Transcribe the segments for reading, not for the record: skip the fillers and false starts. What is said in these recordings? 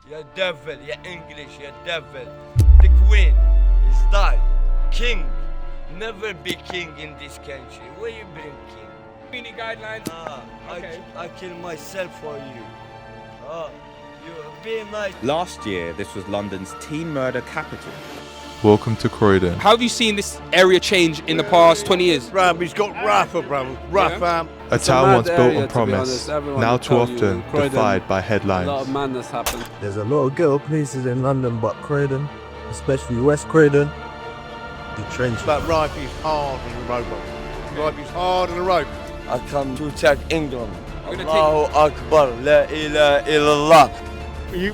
You're devil, you're English, you're devil. The queen is died. King. Never be king in this country. Where you bring king? Community guidelines. Okay. I kill myself for you. You be nice. Last year, this was London's teen murder capital. Welcome to Croydon. How have you seen this area change in the past 20 years? Bruv, he's got rougher, bruv. Rough, A town once built area, on to be promise, honest. Everyone now will too tell you, often Croydon, defied by a lot of headlines. madness happened. There's a lot of ghetto places in London, but Croydon, especially West Croydon, the trenches. But Ripe is hard on the rope. Ripe is hard on the rope. I come to attack England. I'm gonna Allahu Akbar. La ilaha illallah. You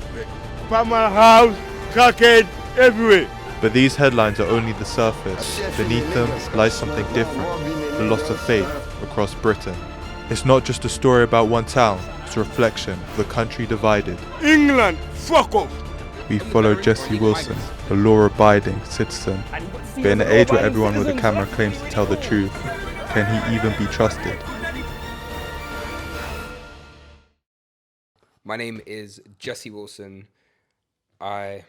from my house, cockhead, everywhere. But these headlines are only the surface. Beneath them lies something different, the loss of faith across Britain. It's not just a story about one town, it's a reflection of the country divided. England, fuck off. We follow Jesse Wilson, a law-abiding citizen. But in an age where everyone with a camera claims to tell the truth, can he even be trusted? My name is Jesse Wilson. I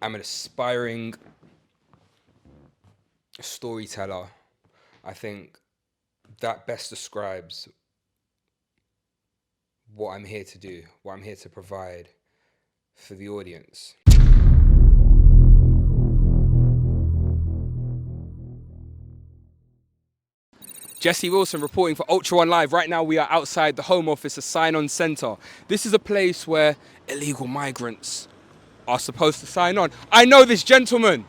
am an aspiring storyteller. I think that best describes what I'm here to do, what I'm here to provide for the audience. Jesse Wilson reporting for Ultra One Live. Right now we are outside the Home Office, a sign-on centre. This is a place where illegal migrants are supposed to sign on. I know this gentleman,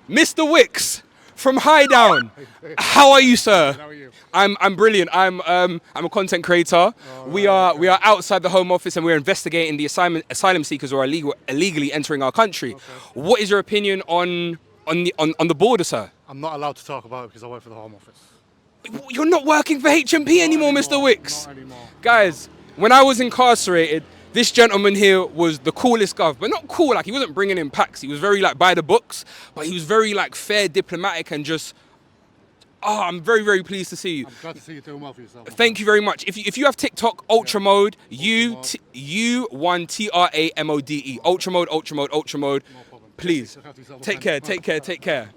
Mr. Wicks from Highdown. How are you, sir? How are you? I'm brilliant. I'm a content creator. We are outside the Home Office and we're investigating the asylum seekers who are illegally entering our country. Okay. What is your opinion on the border, sir? I'm not allowed to talk about it because I work for the Home Office. You're not working for HMP anymore, Mr. Wicks. Not anymore. Guys, when I was incarcerated, this gentleman here was the coolest gov, but not cool, like he wasn't bringing in packs. He was very like by the books, but he was very like fair, diplomatic and just, I'm very, very pleased to see you. I'm glad to see you doing well for yourself. Thank you very much. If you have TikTok, Ultra Mode, U1TRAMODE, Ultra Mode, Ultra Mode. No problem. Please, Look after yourself. take care, take care, take care.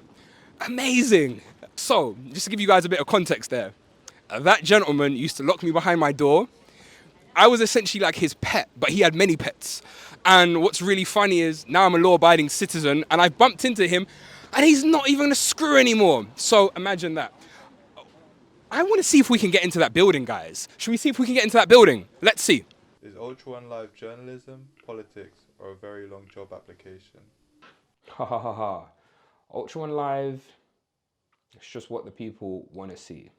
Amazing. So, just to give you guys a bit of context there, that gentleman used to lock me behind my door. I was essentially like his pet, but he had many pets. And what's really funny is now I'm a law-abiding citizen and I've bumped into him and he's not even a screw anymore. So imagine that. I want to see if we can get into that building, guys. Should we see if we can get into that building? Let's see. Is Ultra One Live journalism, politics, or a very long job application? Ha ha ha ha. Ultra One Live, it's just what the people want to see.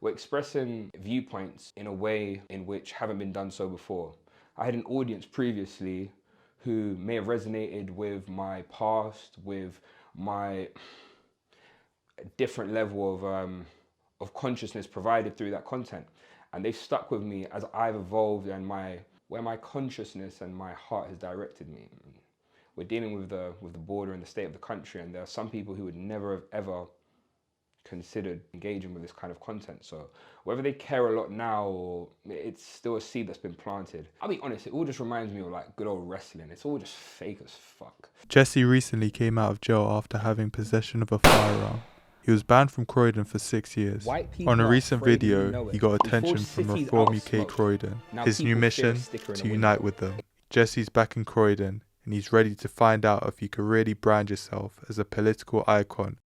We're expressing viewpoints in a way in which haven't been done so before. I had an audience previously who may have resonated with my past, with my different level of consciousness provided through that content. And they've stuck with me as I've evolved and where my consciousness and my heart has directed me. We're dealing with the border and the state of the country, and there are some people who would never have ever considered engaging with this kind of content. So whether they care a lot now or it's still a seed that's been planted, I'll be honest, it all just reminds me of like good old wrestling. It's all just fake as fuck. Jesse recently came out of jail after having possession of a firearm. He was banned from Croydon for 6 years. On a recent video, he got attention from Reform UK Croydon. His new mission, to unite with them. Jesse's back in Croydon and he's ready to find out if you can really brand yourself as a political icon.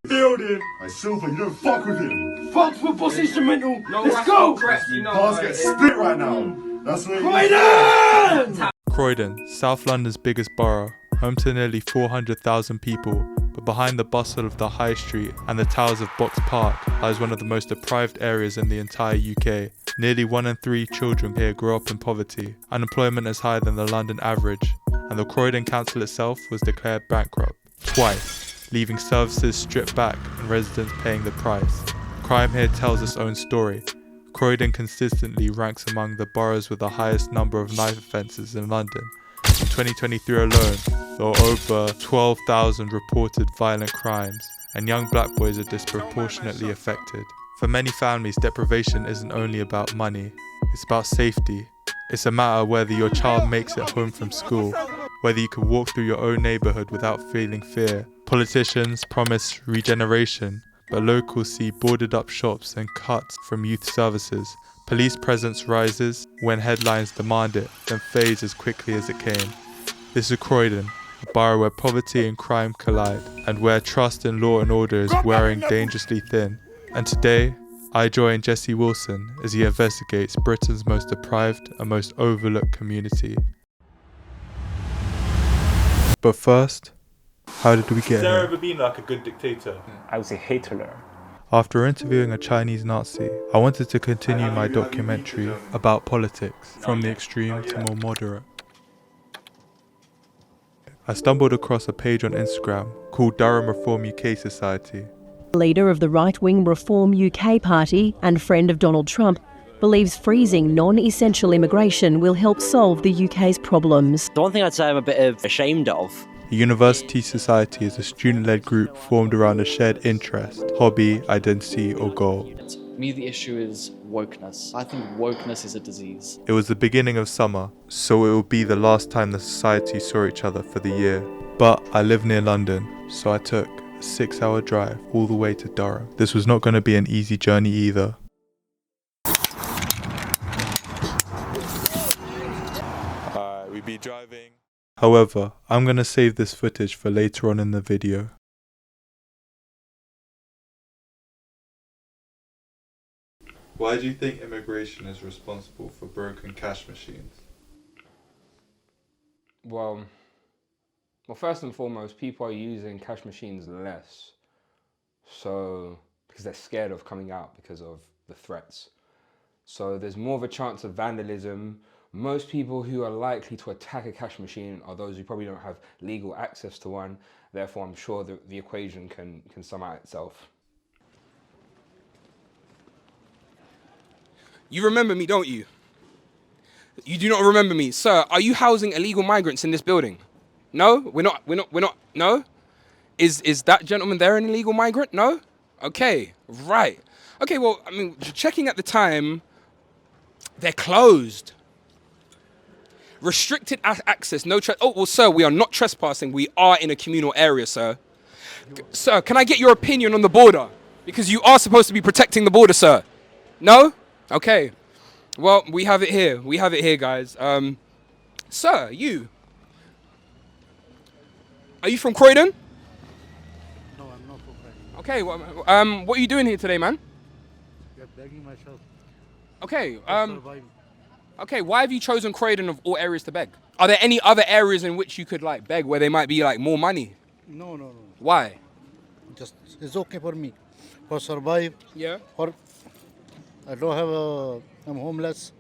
Building. I Silver, you don't fuck with him. Fuck football instrumental. Let's go. Cars get split right now. That's what Croydon! Croydon, South London's biggest borough, home to nearly 400,000 people, but behind the bustle of the High Street and the towers of Box Park lies one of the most deprived areas in the entire UK. Nearly 1 in 3 children here grow up in poverty. Unemployment is higher than the London average, and the Croydon Council itself was declared bankrupt twice, leaving services stripped back and residents paying the price. Crime here tells its own story. Croydon consistently ranks among the boroughs with the highest number of knife offences in London. In 2023 alone, there were over 12,000 reported violent crimes, and young black boys are disproportionately affected. For many families, deprivation isn't only about money, it's about safety, It's a matter of whether your child makes it home from school, whether you can walk through your own neighbourhood without feeling fear. Politicians promise regeneration, but locals see boarded up shops and cuts from youth services. Police presence rises when headlines demand it, then fades as quickly as it came. This is Croydon, a borough where poverty and crime collide, and where trust in law and order is wearing dangerously thin. And today, I join Jesse Wilson as he investigates Britain's most deprived and most overlooked community. But first, how did we get Has there here? ever been like a good dictator? I would say Hitler. After interviewing a Chinese Nazi, I wanted to continue my documentary about politics, from the extreme to more moderate. I stumbled across a page on Instagram called Durham Reform UK Society. Leader of the right-wing Reform UK party and friend of Donald Trump, believes freezing non-essential immigration will help solve the UK's problems. The one thing I'd say I'm a bit ashamed of. The University Society is a student-led group formed around a shared interest, hobby, identity or goal. To me, the issue is wokeness. I think wokeness is a disease. It was the beginning of summer, so it will be the last time the society saw each other for the year. But I live near London, so I took a 6-hour drive all the way to Durham. This was not going to be an easy journey either. We be driving. However, I'm going to save this footage for later on in the video. Why do you think immigration is responsible for broken cash machines? Well, first and foremost, people are using cash machines less. So, because they're scared of coming out because of the threats. So there's more of a chance of vandalism. Most people who are likely to attack a cash machine are those who probably don't have legal access to one. Therefore, I'm sure that the equation can sum out itself. You remember me, don't you? You do not remember me. Sir, are you housing illegal migrants in this building? No? We're not, no? Is that gentleman there an illegal migrant? No? Okay, right. Okay, well, I mean, checking at the time, they're closed. Restricted access, no oh, well, sir, we are not trespassing. We are in a communal area, sir. Sir, can I get your opinion on the border? Because you are supposed to be protecting the border, sir. No? Okay. Well, we have it here. We have it here, guys. Sir, you. Are you from Croydon? No, I'm not from Croydon. Okay, well, what are you doing here today, man? I'm begging myself. Okay, okay, why have you chosen Croydon of all areas to beg? Are there any other areas in which you could like beg where there might be like more money? No. Why? Just it's okay for me. For survive. Yeah. For I don't have I'm homeless.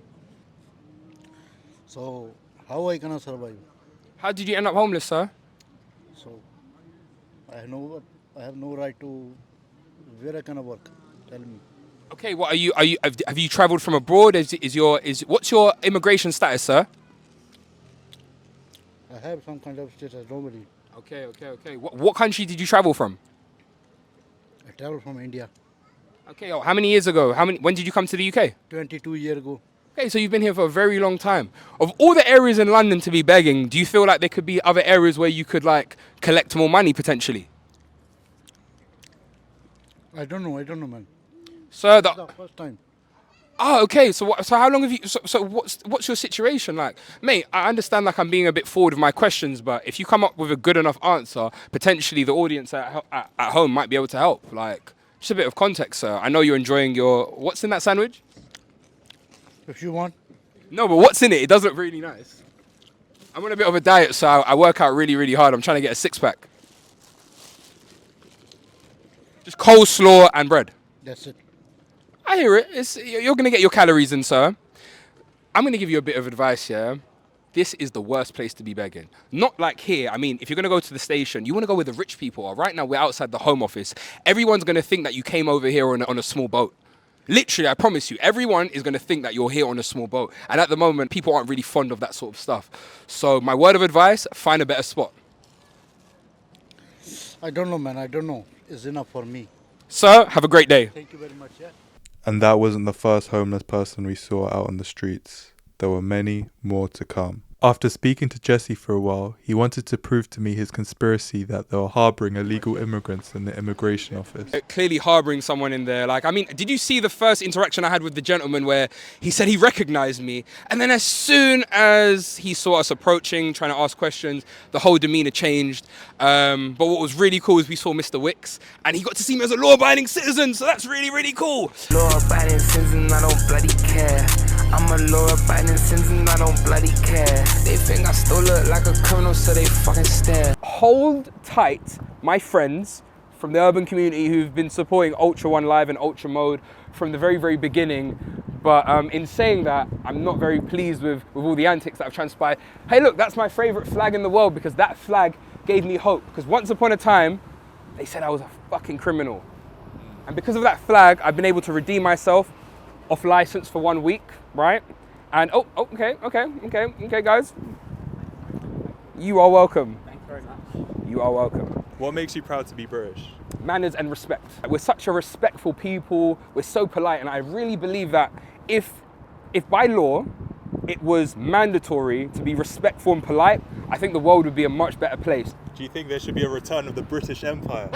So how I gonna survive? How did you end up homeless, sir? So I have no right to where I gonna work. Tell me. Okay, what have you travelled from abroad? What's your immigration status, sir? I have some kind of status normally. Okay. What country did you travel from? I traveled from India. Okay, how many years ago? When did you come to the UK? 22 years ago. Okay, so you've been here for a very long time. Of all the areas in London to be begging, do you feel like there could be other areas where you could like collect more money potentially? I don't know, man. Sir, This is the first time. Oh, okay. So how long have you? So what's your situation like, mate? I understand like I'm being a bit forward with my questions, but if you come up with a good enough answer, potentially the audience at home might be able to help. Like just a bit of context, sir. I know you're enjoying your. What's in that sandwich? If you want. No, but what's in it? It does look really nice. I'm on a bit of a diet, so I work out really, really hard. I'm trying to get a 6-pack. Just coleslaw and bread. That's it. I hear it. You're going to get your calories in, sir. I'm going to give you a bit of advice, yeah? This is the worst place to be begging. Not like here. I mean, if you're going to go to the station, you want to go with the rich people. Right now, we're outside the Home Office. Everyone's going to think that you came over here on a small boat. Literally, I promise you, everyone is going to think that you're here on a small boat. And at the moment, people aren't really fond of that sort of stuff. So my word of advice, find a better spot. I don't know, man. I don't know. It's enough for me. Sir, have a great day. Thank you very much, yeah. And that wasn't the first homeless person we saw out on the streets. there were many more to come. After speaking to Jesse for a while, he wanted to prove to me his conspiracy that they were harbouring illegal immigrants in the immigration office. Clearly harbouring someone in there. Like, I mean, did you see the first interaction I had with the gentleman where he said he recognised me? And then as soon as he saw us approaching, trying to ask questions, the whole demeanour changed. But what was really cool is we saw Mr. Wicks and he got to see me as a law-abiding citizen. So that's really, really cool. Law-abiding citizen, I don't bloody care. I'm a law-abiding citizen, I don't bloody care. They think I still look like a criminal, so they fucking stare. Hold tight, my friends from the urban community who've been supporting Ultra One Live and Ultra Mode from the very, very beginning. But in saying that, I'm not very pleased with all the antics that have transpired. Hey, look, that's my favourite flag in the world because that flag gave me hope. Because once upon a time, they said I was a fucking criminal. And because of that flag, I've been able to redeem myself off license for 1 week, right? And okay, guys. You are welcome. Thank you very much. You are welcome. What makes you proud to be British? Manners and respect. We're such a respectful people. We're so polite, and I really believe that if by law it was mandatory to be respectful and polite, I think the world would be a much better place. Do you think there should be a return of the British Empire?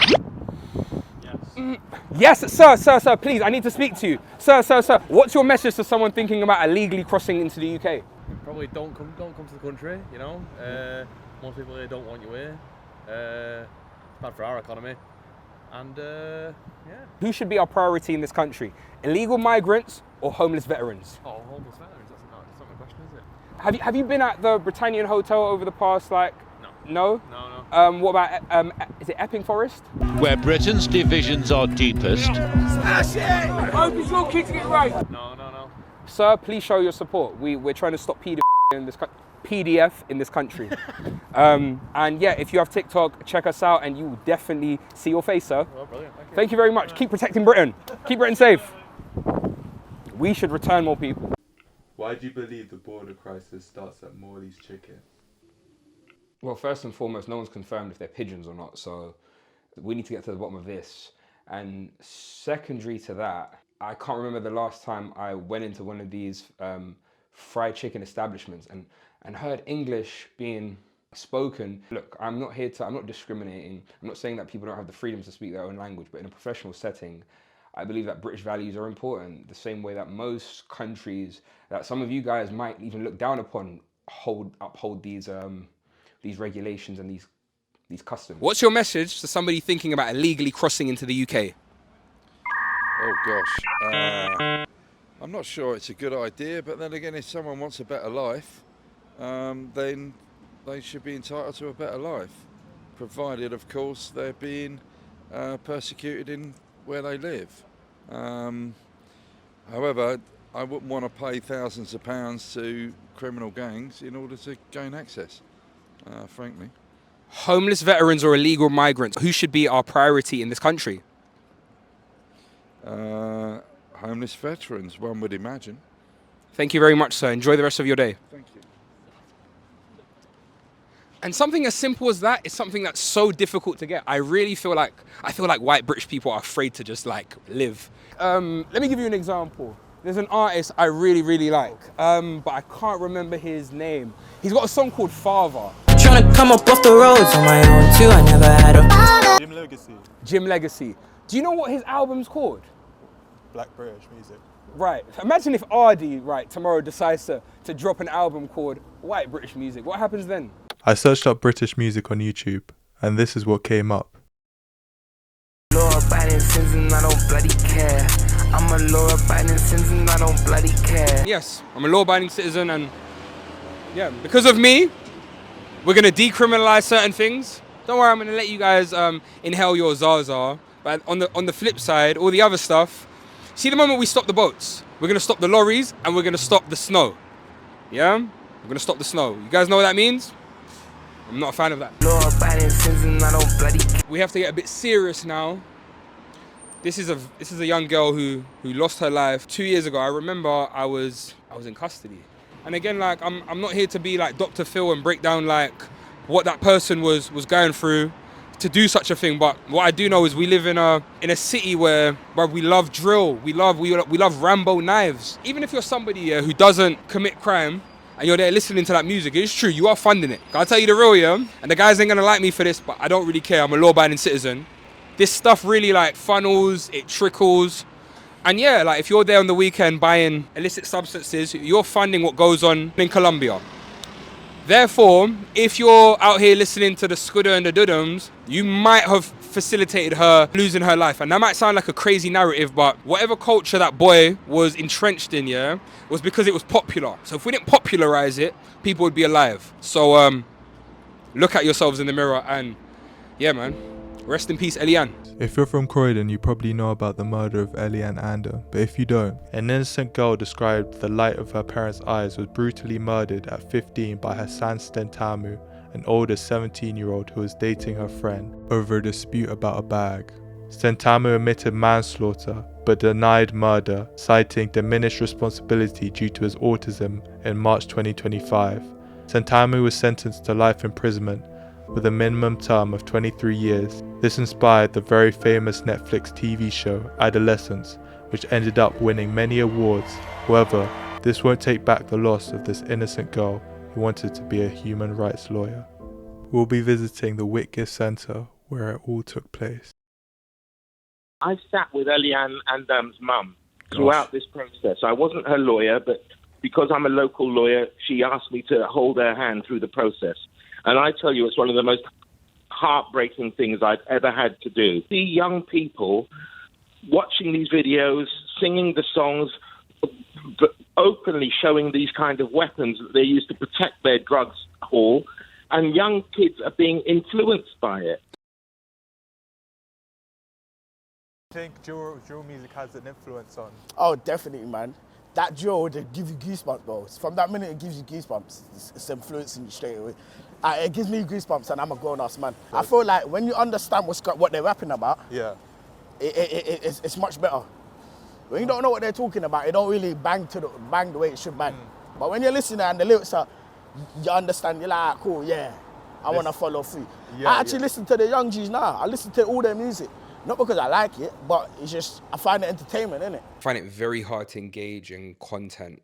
Yes, sir, please, I need to speak to you. Sir, what's your message to someone thinking about illegally crossing into the UK? Probably don't come to the country, you know. Most people here don't want you here. It's bad for our economy. And yeah. Who should be our priority in this country? Illegal migrants or homeless veterans? Oh, homeless veterans, that's not my question, is it? Have you been at the Britannian Hotel over the past, like... No? No. What about, is it Epping Forest? Where Britain's divisions are deepest. Smash it! I hope it's your kid to get right. No. Sir, please show your support. We're trying to stop PDF in this country. And yeah, if you have TikTok, check us out and you will definitely see your face, sir. Well, brilliant. Thank you very much. Keep protecting Britain. Keep Britain safe. We should return more people. Why do you believe the border crisis starts at Morley's Chicken? Well, first and foremost, no one's confirmed if they're pigeons or not, so we need to get to the bottom of this. And secondary to that, I can't remember the last time I went into one of these fried chicken establishments and heard English being spoken. Look, I'm not discriminating. I'm not saying that people don't have the freedom to speak their own language, but in a professional setting, I believe that British values are important, the same way that most countries that some of you guys might even look down upon uphold these regulations and these customs. What's your message to somebody thinking about illegally crossing into the UK? Oh gosh, I'm not sure it's a good idea, but then again, if someone wants a better life, then they should be entitled to a better life, provided of course they're being persecuted in where they live. However, I wouldn't want to pay thousands of pounds to criminal gangs in order to gain access. Frankly. Homeless veterans or illegal migrants, who should be our priority in this country? Homeless veterans, one would imagine. Thank you very much, sir. Enjoy the rest of your day. Thank you. And something as simple as that is something that's so difficult to get. I feel like white British people are afraid to just like live. Let me give you an example. There's an artist I really, really like, but I can't remember his name. He's got a song called Father. Trying to come up off the roads on my own too, I never had a... Jim Legacy. Jim Legacy. Do you know what his album's called? Black British music. Right. Imagine if Ardy, tomorrow decides to drop an album called White British Music. What happens then? I searched up British music on YouTube, and this is what came up. Law-abiding citizen, I don't bloody care. I'm a law-abiding citizen, I don't bloody care. Yes, I'm a law-abiding citizen, and yeah, because of me, we're gonna decriminalize certain things. Don't worry, I'm gonna let you guys inhale your Zaza. But on the flip side, all the other stuff. See, the moment we stop the boats, we're gonna stop the lorries and we're gonna stop the snow. Yeah, we're gonna stop the snow. You guys know what that means? I'm not a fan of that. Law-abiding citizen, I don't bloody care. We have to get a bit serious now. This is a young girl who lost her life 2 years ago. I remember I was in custody. And again, like I'm not here to be like Dr. Phil and break down like what that person was going through. to do such a thing, but what I do know is we live in a city where we love drill, we love Rambo knives. Even if you're somebody who doesn't commit crime and you're there listening to that music, it's true, you are funding it. I'll tell you the real, yeah, and the guys ain't gonna like me for this, but I don't really care, I'm a law-abiding citizen. This stuff really like funnels, it trickles, and yeah, like if you're there on the weekend buying illicit substances, you're funding what goes on in Colombia. Therefore, if you're out here listening to the Scudder and the Dudums, you might have facilitated her losing her life. And that might sound like a crazy narrative, but whatever culture that boy was entrenched in, yeah, was because it was popular. So if we didn't popularize it, people would be alive. So look at yourselves in the mirror and yeah, man, rest in peace, Elianne. If you're from Croydon, you probably know about the murder of Elianne Andam, but if you don't, an innocent girl described the light of her parents' eyes was brutally murdered at 15 by her son Stentamu, an older 17-year-old who was dating her friend, over a dispute about a bag. Stentamu admitted manslaughter, but denied murder, citing diminished responsibility due to his autism in March 2025. Stentamu was sentenced to life imprisonment, with a minimum term of 23 years. This inspired the very famous Netflix TV show Adolescence, which ended up winning many awards. However, this won't take back the loss of this innocent girl who wanted to be a human rights lawyer. We'll be visiting the Whitgift Centre where it all took place. I sat with Elianne Andam's mum throughout this process. I wasn't her lawyer, but because I'm a local lawyer, she asked me to hold her hand through the process. And I tell you, it's one of the most heartbreaking things I've ever had to do. See young people watching these videos, singing the songs, but openly showing these kind of weapons that they use to protect their drugs haul, and young kids are being influenced by it. I think drill music has an influence on... Oh, definitely, man. That drill would give you goosebumps, bro. From that minute it gives you goosebumps. It's influencing you straight away. It gives me goosebumps and I'm a grown-ass man. I feel like when you understand what they're rapping about, yeah, it's much better. When you don't know what they're talking about, it don't really bang the way it should bang. But when you're listening and the lyrics are, you understand, you're like, cool, yeah, I want to follow through. Yeah, I actually listen to the young G's now. I listen to all their music. Not because I like it, but it's just, I find it entertainment, innit? I find it very hard to engage in content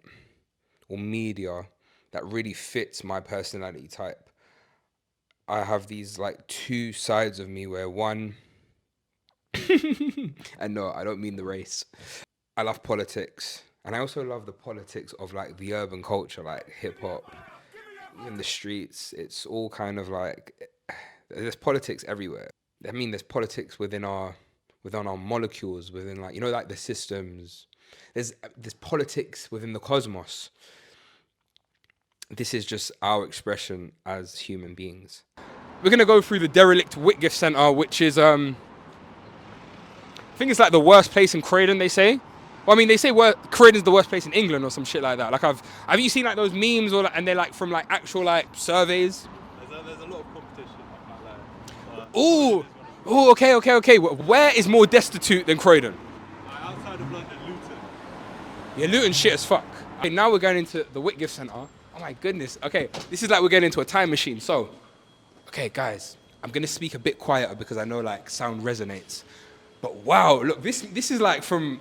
or media that really fits my personality type. I have these like two sides of me where one, and no, I don't mean the race. I love politics, and I also love the politics of like the urban culture, like hip hop, in the streets. It's all kind of like, there's politics everywhere. I mean, there's politics within our molecules, within like, you know, like the systems. There's politics within the cosmos. This is just our expression as human beings. We're gonna go through the derelict Whitgift Centre, which is I think it's like the worst place in Croydon, they say. Well, I mean, they say Croydon's the worst place in England or some shit like that. Like, have you seen like those memes or and they're like from like actual like surveys? There's a lot of competition like that. Ooh, okay. Where is more destitute than Croydon? Outside of London, Luton. Yeah, Luton's shit as fuck. Okay, now we're going into the Whitgift Centre. Oh my goodness. Okay, this is like we're getting into a time machine. So, okay, guys, I'm gonna speak a bit quieter because I know like sound resonates. But wow, look, this is like from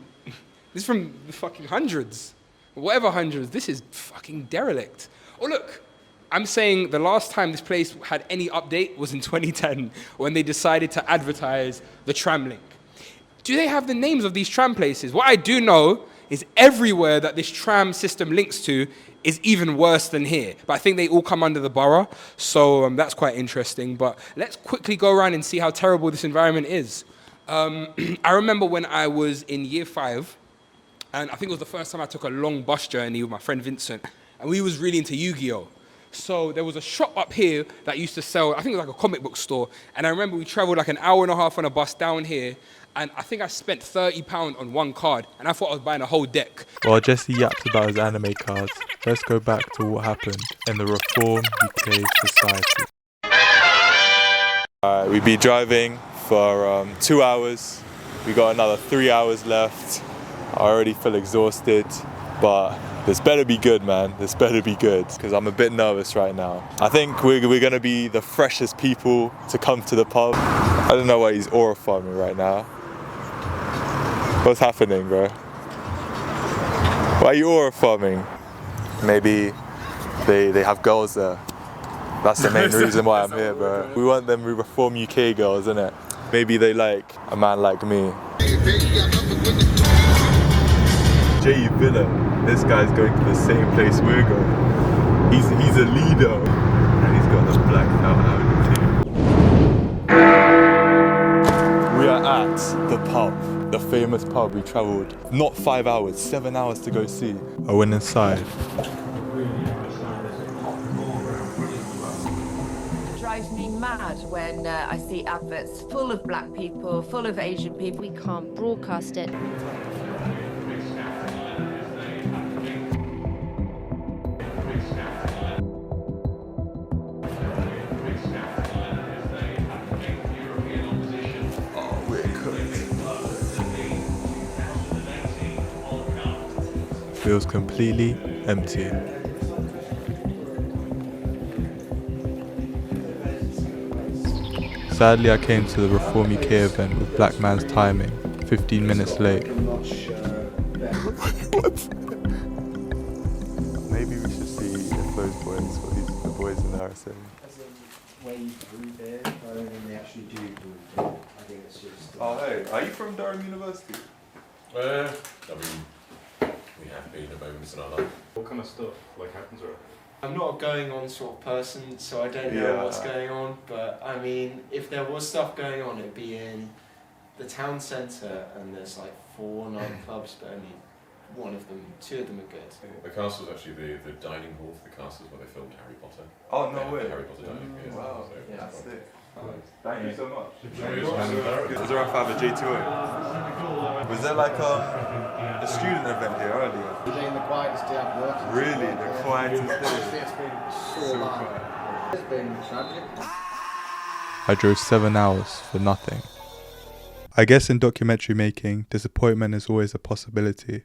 the fucking hundreds, whatever hundreds. This is fucking derelict. Oh look, I'm saying the last time this place had any update was in 2010 when they decided to advertise the tram link. Do they have the names of these tram places? What I do know is everywhere that this tram system links to is even worse than here. But I think they all come under the borough, so that's quite interesting. But let's quickly go around and see how terrible this environment is. I remember when I was in year 5, and I think it was the first time I took a long bus journey with my friend Vincent, and we was really into Yu-Gi-Oh! So there was a shop up here that used to sell, I think it was like a comic book store, and I remember we traveled like an hour and a half on a bus down here, and I think I spent £30 on one card, and I thought I was buying a whole deck. While Jesse yaps about his anime cards, let's go back to what happened in the Reform UK society. We've been driving for 2 hours. We got another 3 hours left. I already feel exhausted, but This better be good, man. This better be good, because I'm a bit nervous right now. I think we're going to be the freshest people to come to the pub. I don't know why he's aura farming right now. What's happening, bro? Why are you aura farming? Maybe they have girls there. That's the main reason why I'm here, bro. We want them Reform UK girls, innit? Maybe they like a man like me. J Villa, this guy's going to the same place we're going. He's a leader, and he's got the black out too. We are at the pub, the famous pub we travelled not 5 hours, 7 hours to go see. I went inside. It drives me mad when I see adverts full of black people, full of Asian people. We can't broadcast it. Feels completely empty. Sadly, I came to the Reform UK event with Black Man's Timing, 15 minutes late. What? Maybe we should see if those boys, what the boys in there are saying. Oh hey, are you from Durham University? We have been at moments in our life. What kind of stuff happens around? I'm not a going on sort of person, so I don't know what's going on, but I mean, if there was stuff going on, it'd be in the town centre, and there's 4 nightclubs, but only two of them are good. The castle's actually the dining hall for the castles where they filmed Harry Potter. Oh, no way. Harry Potter dining hall. Wow, So, that's it. Thank you so much. Was there a father J2O? Was there a student event here earlier? We're doing the quietest day I've worked. Really? The quietest day? It's been so bad. It's been tragic. I drove 7 hours for nothing. I guess in documentary making, disappointment is always a possibility.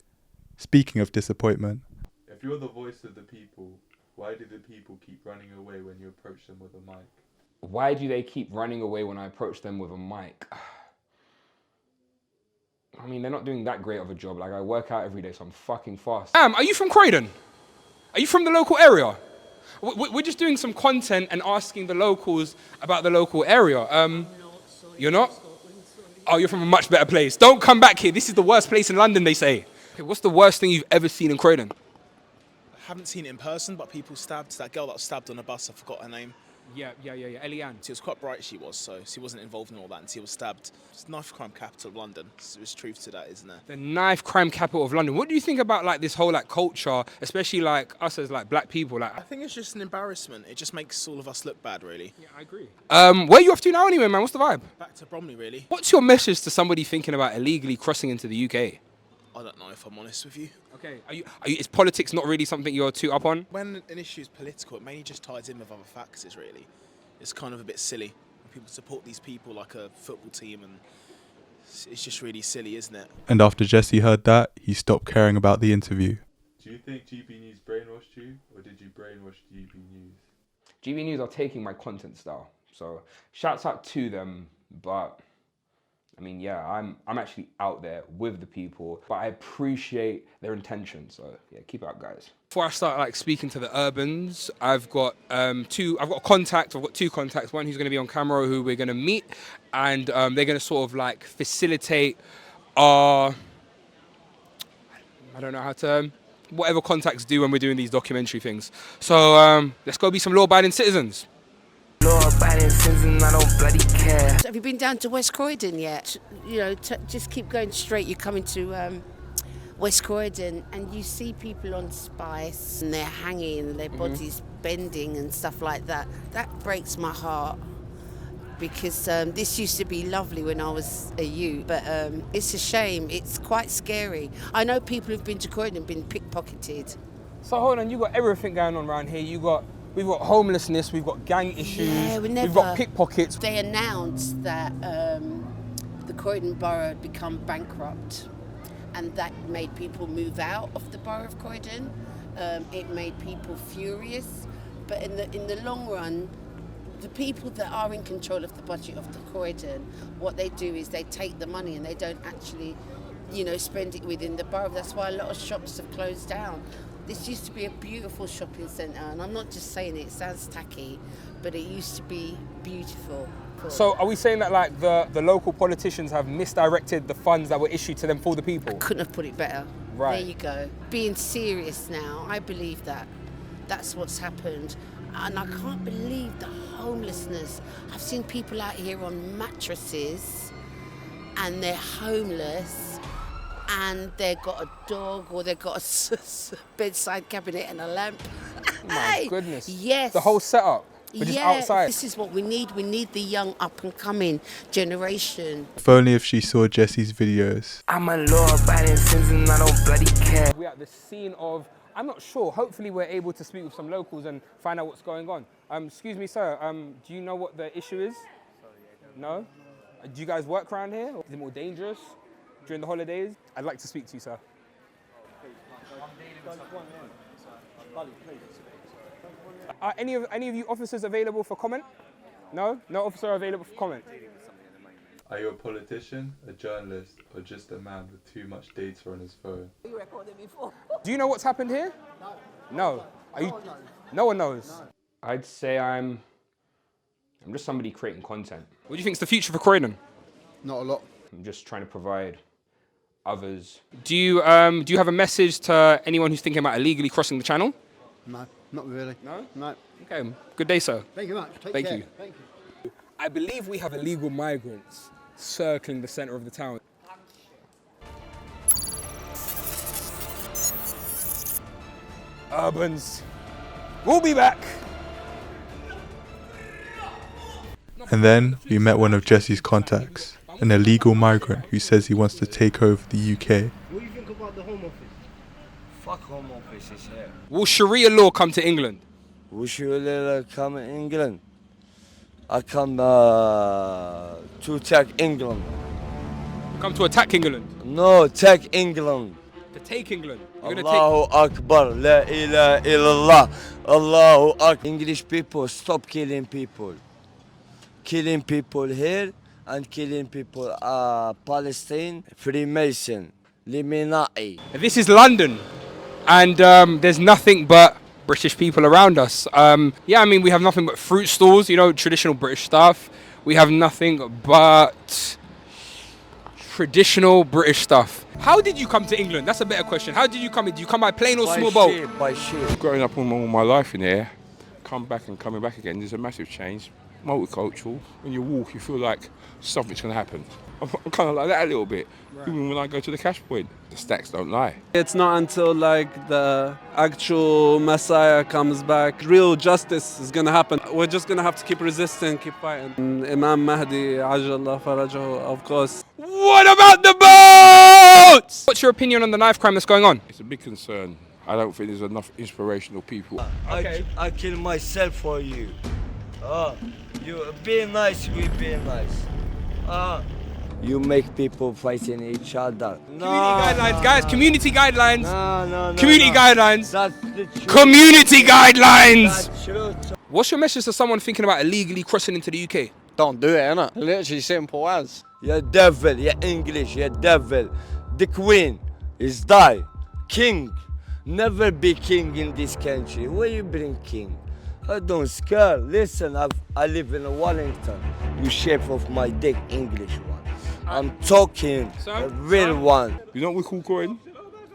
Speaking of disappointment. If you're the voice of the people, why do the people keep running away when you approach them with a mic? Why do they keep running away when I approach them with a mic? I mean, they're not doing that great of a job. I work out every day, so I'm fucking fast. Are you from Croydon? Are you from the local area? We're just doing some content and asking the locals about the local area. You're not? Oh, you're from a much better place. Don't come back here. This is the worst place in London, they say. Okay, what's the worst thing you've ever seen in Croydon? I haven't seen it in person, but people stabbed. That girl that was stabbed on a bus, I forgot her name. Yeah, Elianne. She was quite bright, she was, so she wasn't involved in all that, and she was stabbed. It's the knife crime capital of London. There's truth to that, isn't there? The knife crime capital of London. What do you think about this whole culture, especially us as black people? I think it's just an embarrassment. It just makes all of us look bad, really. Yeah, I agree. Where are you off to now anyway, man? What's the vibe? Back to Bromley, really. What's your message to somebody thinking about illegally crossing into the UK? I don't know if I'm honest with you. Okay, is politics not really something you're too up on? When an issue is political, it mainly just ties in with other factors, really. It's kind of a bit silly when people support these people like a football team, and it's just really silly, isn't it? And after Jesse heard that, he stopped caring about the interview. Do you think GB News brainwashed you, or did you brainwash GB News? GB News are taking my content style, so shouts out to them, but I mean, yeah, I'm actually out there with the people, but I appreciate their intention. So yeah, keep it up, guys. Before I start speaking to the urbans, I've got two contacts. One who's going to be on camera, who we're going to meet, and they're going to sort of facilitate our, I don't know how to, whatever contacts do when we're doing these documentary things. So let's go be some law-abiding citizens. Law-abiding citizens, I don't bloody care. Have you been down to West Croydon yet? Just keep going straight. You're coming to West Croydon, and you see people on Spice, and they're hanging, their bodies bending and stuff like that. That breaks my heart, because this used to be lovely when I was a youth, but it's a shame. It's quite scary. I know people who've been to Croydon been pickpocketed. So hold on, you got everything going on around here. We've got homelessness, we've got gang issues, we've got pickpockets. They announced that the Croydon borough had become bankrupt, and that made people move out of the borough of Croydon. it made people furious. But in the long run, the people that are in control of the budget of the Croydon, what they do is they take the money and they don't actually, spend it within the borough. That's why a lot of shops have closed down. This used to be a beautiful shopping centre, and I'm not just saying it sounds tacky, but it used to be beautiful. So are we saying that like the local politicians have misdirected the funds that were issued to them for the people? I couldn't have put it better. Right. There you go. Being serious now, I believe that. That's what's happened. And I can't believe the homelessness. I've seen people out here on mattresses and they're homeless and they've got a dog or they've got a bedside cabinet and a lamp. My goodness. Yes. The whole setup. But just outside. This is what we need. We need the young up and coming generation. If only if she saw Jesse's videos. I'm a law-abiding citizen, I don't bloody care. We're at the scene of, I'm not sure, hopefully we're able to speak with some locals and find out what's going on. Excuse me, sir, do you know what the issue is? No? Do you guys work around here? Is it more dangerous during the holidays? I'd like to speak to you, sir. Are any of you officers available for comment? No? No officer available for comment? Are you a politician, a journalist, or just a man with too much data on his phone? Do you know what's happened here? No. Are you? No one knows. I'd say I'm just somebody creating content. What do you think is the future for Croydon? Not a lot. I'm just trying to provide others. Do you have a message to anyone who's thinking about illegally crossing the channel? No, not really. No? No. Okay, good day, sir. Thank you much. Thank care. you. Thank you. I believe we have illegal migrants circling the centre of the town. Urbans. We'll be back. And then we met one of Jesse's contacts, an illegal migrant who says he wants to take over the UK. What do you think about the Home Office? Fuck Home Office is here. Will Sharia law come to England? Will Sharia law come to England? I come to attack England. You come to attack England? No, attack England. To take England? You're Allahu Akbar, La ilaha illallah, Allahu Akbar. English people, stop killing people. Killing people here and killing people Palestine, Freemason, Illuminati. This is London, and there's nothing but British people around us. Yeah, I mean, we have nothing but fruit stalls, traditional British stuff. We have nothing but traditional British stuff. How did you come to England? That's a better question. How did you come in? Did you come by plane or small boat? By ship. Growing up all my life in here, come back and coming back again, there's a massive change. Multicultural. When you walk, you feel like something's going to happen. I'm kind of like that a little bit, even when I go to the cash point. The stacks don't lie. It's not until the actual Messiah comes back, real justice is going to happen. We're just going to have to keep resisting, keep fighting. Imam Mahdi, Ajallah Farajahu, of course. What about the boats? What's your opinion on the knife crime that's going on? It's a big concern. I don't think there's enough inspirational people. I kill myself for you. You be nice, we be nice. You make people fighting each other. Community guidelines, guys. Community guidelines. No. Community guidelines. That's the truth. Community guidelines. That's true. What's your message to someone thinking about illegally crossing into the UK? Don't do it, innit? Literally simple as. You're devil, you're English, you're devil. The queen is die. King. Never be king in this country. Where you bring king? I don't scare. Listen, I live in Wellington. You shape of my dick, English one. I'm talking a real one. You know what we call Croydon?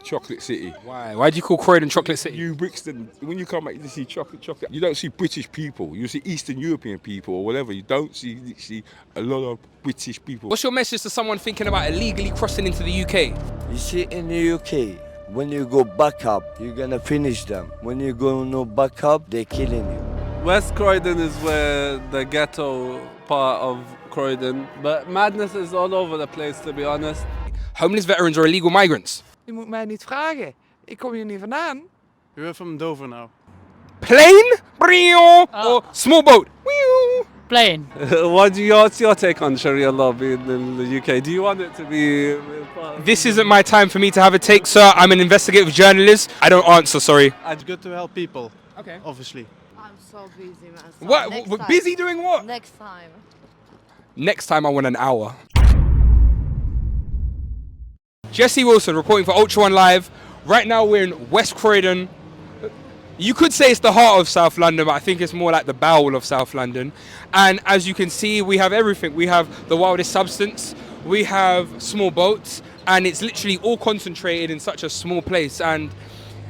Chocolate City. Why? Why do you call Croydon Chocolate City? You Brixton, when you come back to see chocolate. You don't see British people. You see Eastern European people or whatever. You don't see literally a lot of British people. What's your message to someone thinking about illegally crossing into the UK? You see, in the UK, when you go back up, you're gonna finish them. When you go no back up, they're killing you. West Croydon is where the ghetto part of Croydon, but madness is all over the place, to be honest. Homeless veterans are illegal migrants. Je moet mij niet vragen. Ik kom hier niet vandaan. We're from Dover now. Plane? Or small boat? Plain. What's your take on Sharia law being in the UK? Do you want it to be... This isn't my time for me to have a take, sir. I'm an investigative journalist. I don't answer, sorry. It's good to help people. Okay. Obviously. I'm so busy, man. What? Busy doing what? Next time. Next time I want an hour. Jesse Wilson reporting for Ultra One Live. Right now we're in West Croydon. You could say it's the heart of South London, but I think it's more like the bowel of South London. And as you can see, we have everything. We have the wildest substance, we have small boats, and it's literally all concentrated in such a small place. And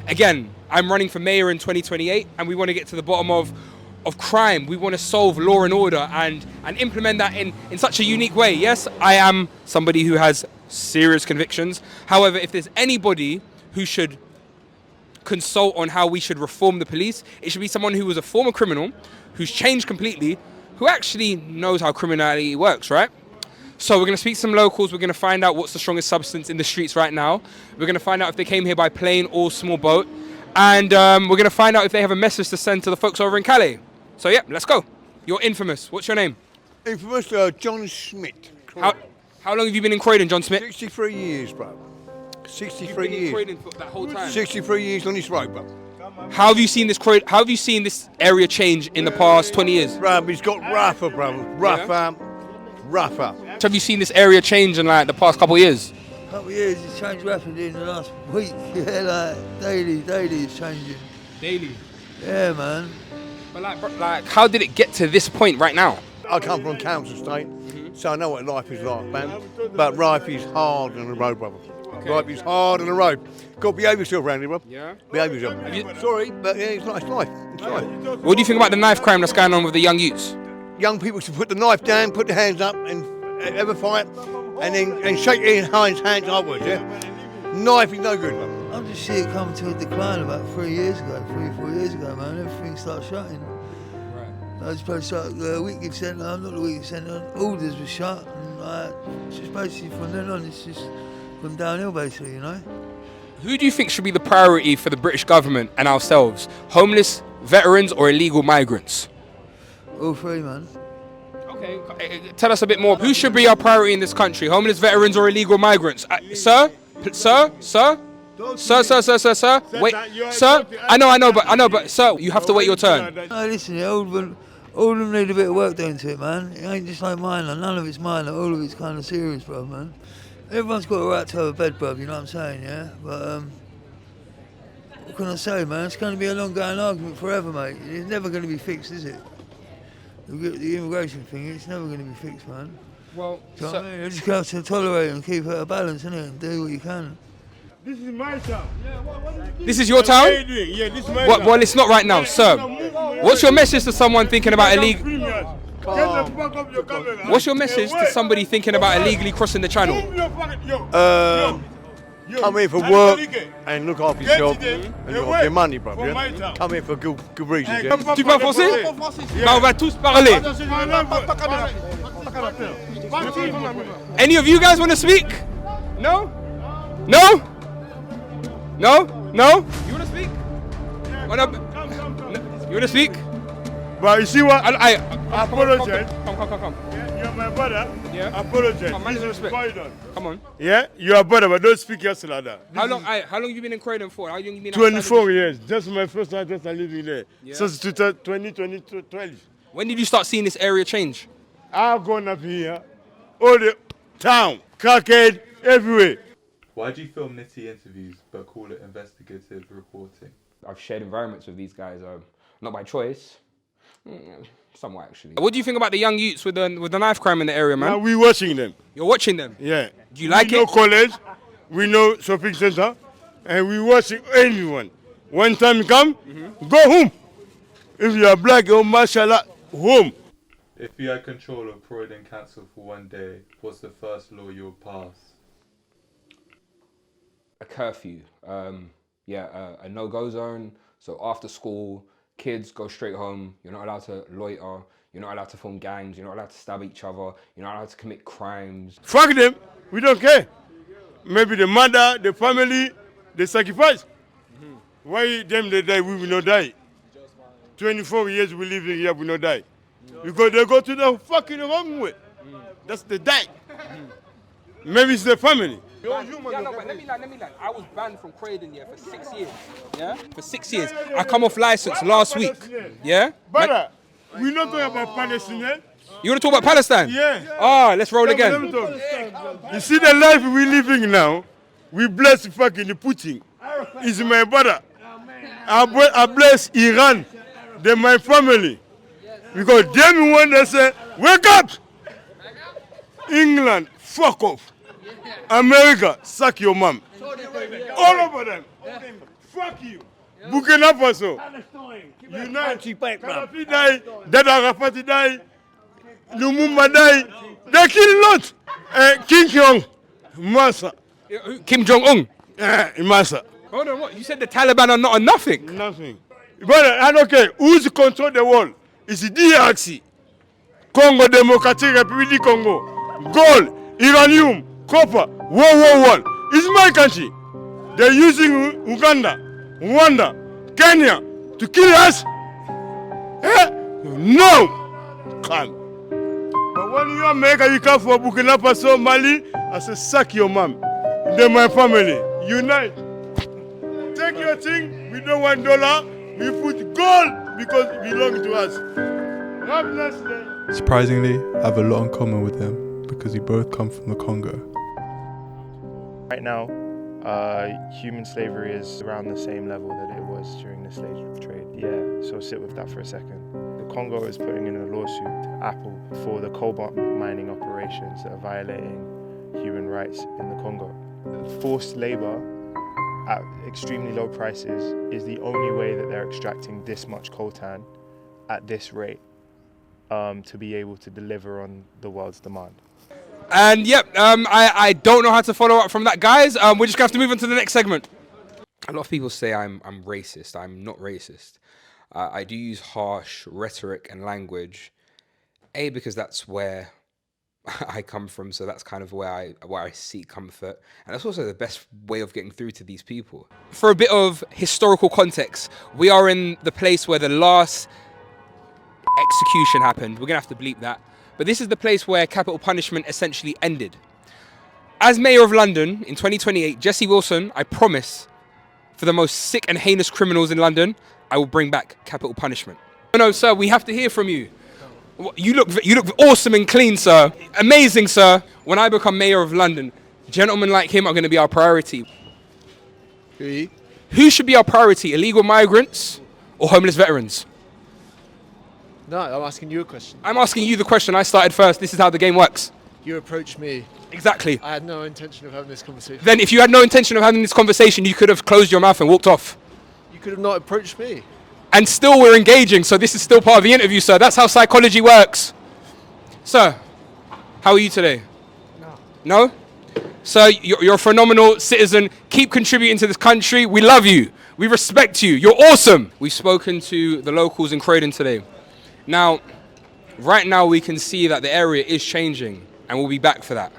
again, I'm running for mayor in 2028, and we want to get to the bottom of crime. We want to solve law and order and implement that in such a unique way. Yes, I am somebody who has serious convictions. However, if there's anybody who should consult on how we should reform the police, it should be someone who was a former criminal, who's changed completely, who actually knows how criminality works, right? So we're going to speak to some locals. We're going to find out what's the strongest substance in the streets right now. We're going to find out if they came here by plane or small boat. And we're going to find out if they have a message to send to the folks over in Calais. So yeah, let's go. You're infamous. What's your name? Infamous John Smith. How long have you been in Croydon, John Smith? 63 years, bro. 63 You've been years. in Croydon for that whole time? 63 years on this road, bro. How have you seen this How have you seen this area change in the past 20 years? Bro, it's got rougher, bro. Rougher. Have you seen this area change in like the past couple of years? Couple of years, it's changed rapidly in the last week. Yeah, like daily it's changing. Daily? Yeah, man. But like, how did it get to this point right now? I come from council estate, so I know what life is like, man. But life is hard on the road, brother. Okay. Life is hard on the road. Got to behave yourself around here, bro. Yeah? Behave yourself. Sorry, but yeah, it's life. It's life. What do you think about the knife crime that's going on with the young youths? Young people should put the knife down, put their hands up, and have a fight, and shake their hands upwards, yeah? Knife is no good, man. I just see it come to a decline about 3 years ago, 3 or 4 years ago, man. Everything started shutting. I was supposed to start the Whitgift Centre, I'm not the Whitgift Centre, orders were shut, and it's just basically from then on, it's just gone downhill, basically, you know? Who do you think should be the priority for the British government and ourselves? Homeless, veterans, or illegal migrants? All three, man. Okay, tell us a bit more. Who should be our priority in this country? Homeless, veterans, or illegal migrants? Sir? Wait, sir. I know, but sir, you have to wait your turn. No, listen, all of them need a bit of work done to it, man. It ain't just like minor. None of it's minor. All of it's kind of serious, bro, man. Everyone's got a right to have a bed, bro. You know what I'm saying, yeah? But what can I say, man? It's going to be a long-going argument forever, mate. It's never going to be fixed, is it? The immigration thing, it's never going to be fixed, man. Well, so, I mean, you just have to tolerate it and keep it at a balance, innit? And do what you can. This is my town. This is your town? Yeah, this is my town. Well, it's not right now, sir. What's your message to someone thinking about illegal? What's your message to somebody thinking about illegally crossing the channel? Come here for work and look after yourself and look after your money, bro. Yeah? Come here for good reasons. Yeah? Tu parles français? Bah, on va tous parler. Any of you guys want to speak? No? No? No? No? You want to speak? You want to speak? But you see what? I apologize. Come. You're my brother. Yeah. Apologize. Come on, man, respect. Come on. Yeah, you're a brother, but don't speak yes like that. How long have you been in Croydon for? How long you been 24 years. Just my first time just living there. Yeah. Since 2012. When did you start seeing this area change? I've gone up here, all the town, crackhead, everywhere. Why do you film nitty interviews but call it investigative reporting? I've shared environments with these guys, not by choice. Somewhat actually. What do you think about the young youths with the knife crime in the area, man? Now we're watching them. You're watching them? Yeah. Do you like it? We know college, we know shopping center, and we watching anyone. When time come, go home. If you are black, oh mashallah, home. If you had control of Croydon Council for one day, what's the first law you'll pass? A curfew. A no-go zone. So after school, kids go straight home. You're not allowed to loiter. You're not allowed to form gangs. You're not allowed to stab each other. You're not allowed to commit crimes. Fuck them. We don't care. Maybe the mother, the family, they sacrifice. Why them they die, we will not die. 24 years we live here, we will not die. Because they go to the fucking wrong way. That's the die. Maybe it's the family. Yeah, no, but let me land. I was banned from Croydon for 6 years. Yeah? For 6 years. I come off license last week. Yeah? Brother, we're not talking about Palestinians. You want to talk about Palestine? Yeah. Ah, let's roll again. You see the life we're living now, we bless fucking Putin. He's my brother. I bless Iran. They're my family. Because them when they say, wake up! England, fuck off. America, suck your mom. All over them. Fuck you. Burkina Faso. Unite. Gaddafi die. Dada Arafat die. Lumumba die. They kill lot. Kim Jong. Massa. Kim Jong-un? Massa. Hold on, what? You said the Taliban are not on nothing? Nothing. But I don't care. Who's control the world? It's the DRC. Congo Democratic Republic du Congo. Gold, uranium, copper, war. It's my country. They're using Uganda, Rwanda, Kenya to kill us. No. Come. But when you America, you come for Burkina Faso, Mali, I say, suck your mom. They're my family. Unite. Take your thing. We don't want $1. We put gold because it belongs to us. Have a nice day. Surprisingly, I have a lot in common with him because we both come from the Congo. Right now, human slavery is around the same level that it was during the slave trade. Yeah, so sit with that for a second. The Congo is putting in a lawsuit to Apple for the cobalt mining operations that are violating human rights in the Congo. Forced labor at extremely low prices is the only way that they're extracting this much coltan at this rate to be able to deliver on the world's demand. And yep, I don't know how to follow up from that, guys. We're just gonna have to move on to the next segment. A lot of people say I'm racist. I'm not racist. I do use harsh rhetoric and language, because that's where I come from, so that's kind of where I seek comfort, and that's also the best way of getting through to these people. For a bit of historical context, we are in the place where the last execution happened. We're gonna have to bleep that, but this is the place where capital punishment essentially ended. As Mayor of London in 2028, Jesse Wilson, I promise, for the most sick and heinous criminals in London, I will bring back capital punishment. No, sir, we have to hear from you. You look awesome and clean, sir. Amazing, sir. When I become Mayor of London, gentlemen like him are going to be our priority. Who should be our priority? Illegal migrants or homeless veterans? No, I'm asking you a question. I'm asking you the question. I started first. This is how the game works. You approached me. Exactly. I had no intention of having this conversation. Then if you had no intention of having this conversation, you could have closed your mouth and walked off. You could have not approached me. And still we're engaging, so this is still part of the interview, sir. That's how psychology works. Sir, how are you today? No? Sir, you're a phenomenal citizen. Keep contributing to this country. We love you. We respect you. You're awesome. We've spoken to the locals in Croydon today. Now, right now we can see that the area is changing, and we'll be back for that.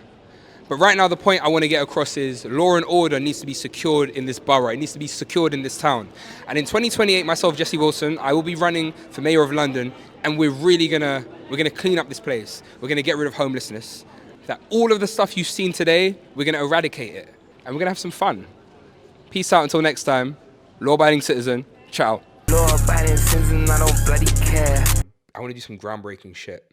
But right now the point I want to get across is law and order needs to be secured in this borough. It needs to be secured in this town. And in 2028, myself, Jesse Wilson, I will be running for Mayor of London, and we're gonna clean up this place. We're gonna get rid of homelessness. That all of the stuff you've seen today, we're gonna eradicate it, and we're gonna have some fun. Peace out until next time. Law-abiding citizen, ciao. Law-abiding citizen, I don't bloody care. I want to do some groundbreaking shit.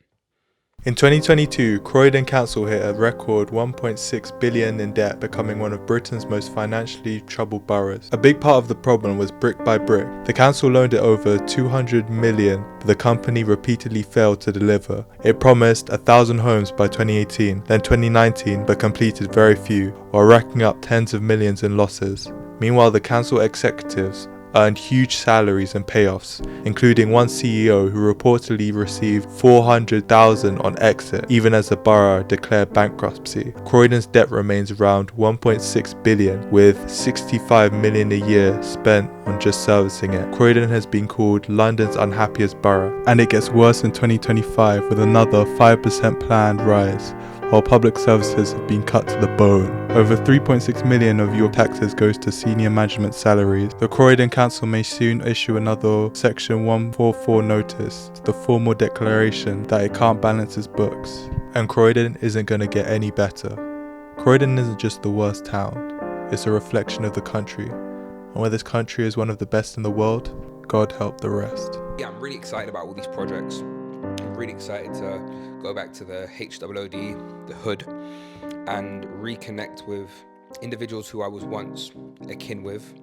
In 2022, Croydon Council hit a record 1.6 billion in debt, becoming one of Britain's most financially troubled boroughs. A big part of the problem was brick by brick. The council loaned it over 200 million, but the company repeatedly failed to deliver. It promised 1,000 homes by 2018, then 2019, but completed very few, while racking up tens of millions in losses. Meanwhile, the council executives earned huge salaries and payoffs, including one CEO who reportedly received 400,000 on exit, even as the borough declared bankruptcy. Croydon's debt remains around 1.6 billion, with 65 million a year spent on just servicing it. Croydon has been called London's unhappiest borough, and it gets worse in 2025 with another 5% planned rise, while public services have been cut to the bone. Over 3.6 million of your taxes goes to senior management salaries. The Croydon Council may soon issue another Section 144 notice to the formal declaration that it can't balance its books. And Croydon isn't going to get any better. Croydon isn't just the worst town, it's a reflection of the country. And where this country is one of the best in the world, God help the rest. Yeah, I'm really excited about all these projects. I'm really excited to go back to the HOOD, the hood, and reconnect with individuals who I was once akin with.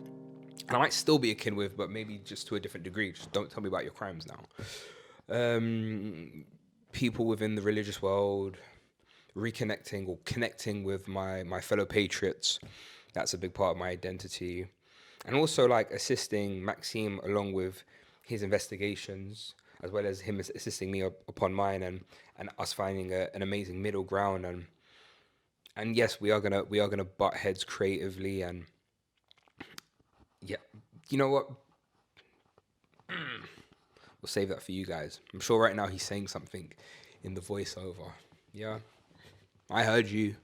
And I might still be akin with, but maybe just to a different degree. Just don't tell me about your crimes now. People within the religious world, reconnecting or connecting with my fellow patriots. That's a big part of my identity. And also like assisting Maxime along with his investigations, as well as him assisting me upon mine, and us finding an amazing middle ground. And yes, we are gonna butt heads creatively, and yeah, you know what? We'll save that for you guys. I'm sure right now he's saying something in the voiceover. Yeah, I heard you,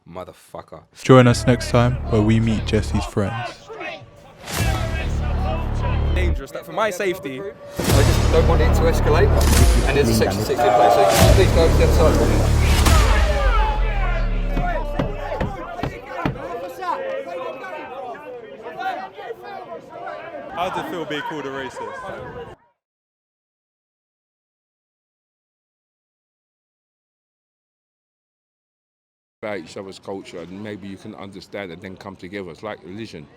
motherfucker. Join us next time where we meet Jesse's friends. Dangerous that for my safety, I just don't want it to escalate, and there's a section 60 in place, so please go to the other side for me. How does it feel being called a racist? About each other's culture, and maybe you can understand and then come together. It's like religion.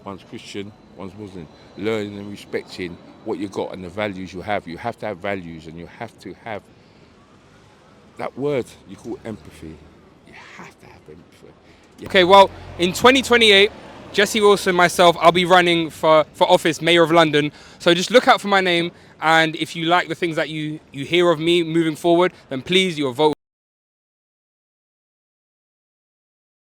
One's Christian, one's Muslim. Learning and respecting what you got and the values you have. You have to have values, and you have to have that word you call empathy. You have to have empathy. Okay, well, in 2028, Jesse Wilson, myself, I'll be running for office, Mayor of London. So just look out for my name, and if you like the things that you hear of me moving forward, then please, your vote